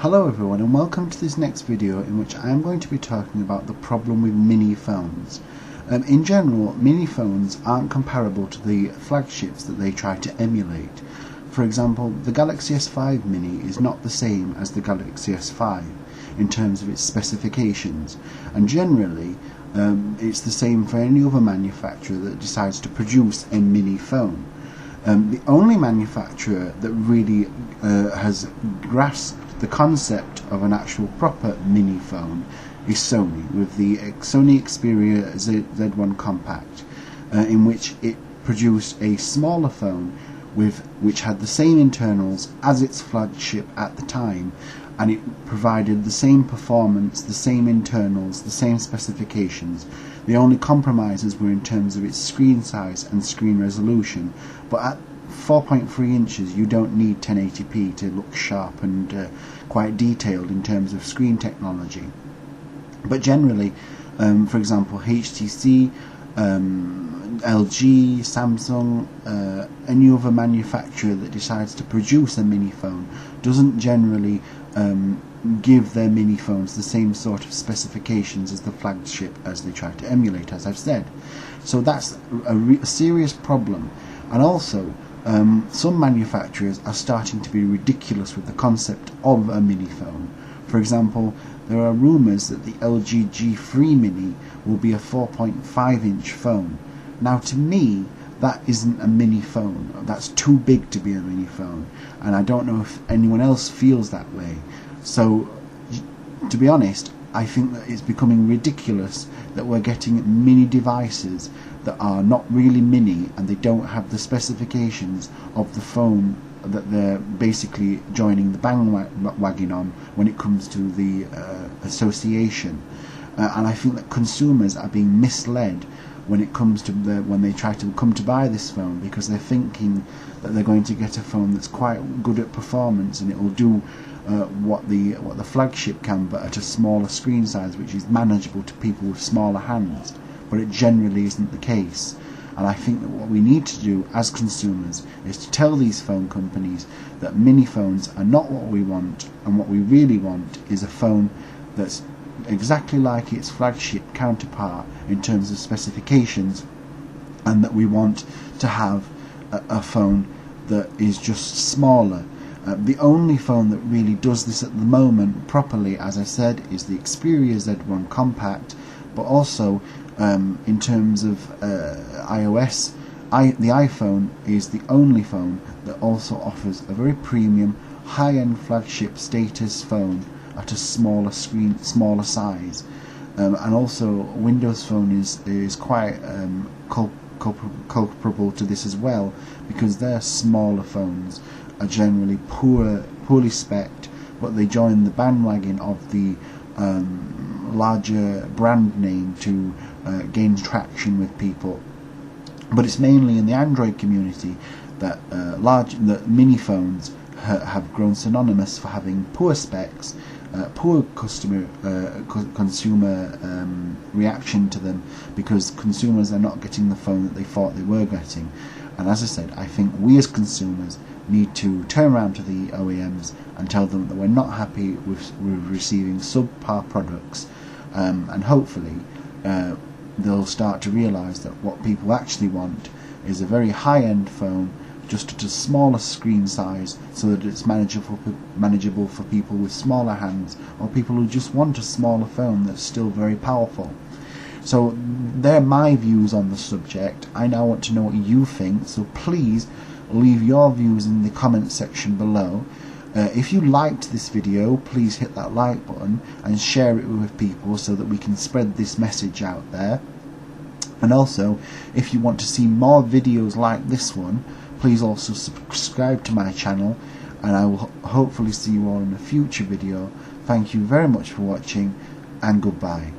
Hello everyone, and welcome to this next video in which I am going to be talking about the problem with mini phones. In general, mini phones aren't comparable to the flagships that they try to emulate. For example, the Galaxy S5 Mini is not the same as the Galaxy S5 in terms of its specifications, and generally it's the same for any other manufacturer that decides to produce a mini phone. The only manufacturer that really has grasped the concept of an actual proper mini phone is Sony, with the Sony Xperia Z1 Compact, in which it produced a smaller phone which had the same internals as its flagship at the time, and it provided the same performance, the same internals, the same specifications. The only compromises were in terms of its screen size and screen resolution, but at 4.3 inches you don't need 1080p to look sharp and quite detailed in terms of screen technology. But generally, for example, HTC, LG, Samsung, any other manufacturer that decides to produce a mini phone doesn't generally give their mini phones the same sort of specifications as the flagship as they try to emulate, as I've said. So that's a serious problem. And also, some manufacturers are starting to be ridiculous with the concept of a mini phone. For example, there are rumours that the LG G3 Mini will be a 4.5 inch phone. Now, to me, that isn't a mini phone. That's too big to be a mini phone, and I don't know if anyone else feels that way. So, to be honest, I think that it's becoming ridiculous that we're getting mini devices that are not really mini, and they don't have the specifications of the phone that they're basically joining the bandwagon on when it comes to the association. And I think that consumers are being misled when it comes to when they try to come to buy this phone, because they're thinking that they're going to get a phone that's quite good at performance and it will do what the flagship can, but at a smaller screen size, which is manageable to people with smaller hands. But it generally isn't the case. And I think that what we need to do as consumers is to tell these phone companies that mini phones are not what we want, and what we really want is a phone that's exactly like its flagship counterpart in terms of specifications, and that we want to have a phone that is just smaller. The only phone that really does this at the moment properly, as I said, is the Xperia Z1 Compact, but also in terms of iOS, the iPhone is the only phone that also offers a very premium, high-end flagship status phone at a smaller screen, smaller size. And also Windows Phone is quite culpable to this as well, because their smaller phones are generally poorly spec'd, but they join the bandwagon of the larger brand name to gain traction with people. But it's mainly in the Android community that mini phones have grown synonymous for having poor specs, poor consumer reaction to them, because consumers are not getting the phone that they thought they were getting. And as I said, I think we as consumers need to turn around to the OEMs and tell them that we're not happy with receiving subpar products, and hopefully they'll start to realise that what people actually want is a very high-end phone, just at a smaller screen size, so that it's manageable for people with smaller hands, or people who just want a smaller phone that's still very powerful. So they're my views on the subject. I now want to know what you think, so please leave your views in the comment section below. If you liked this video, please hit that like button and share it with people so that we can spread this message out there. And also, if you want to see more videos like this one, please also subscribe to my channel, and I will hopefully see you all in a future video. Thank you very much for watching, and goodbye.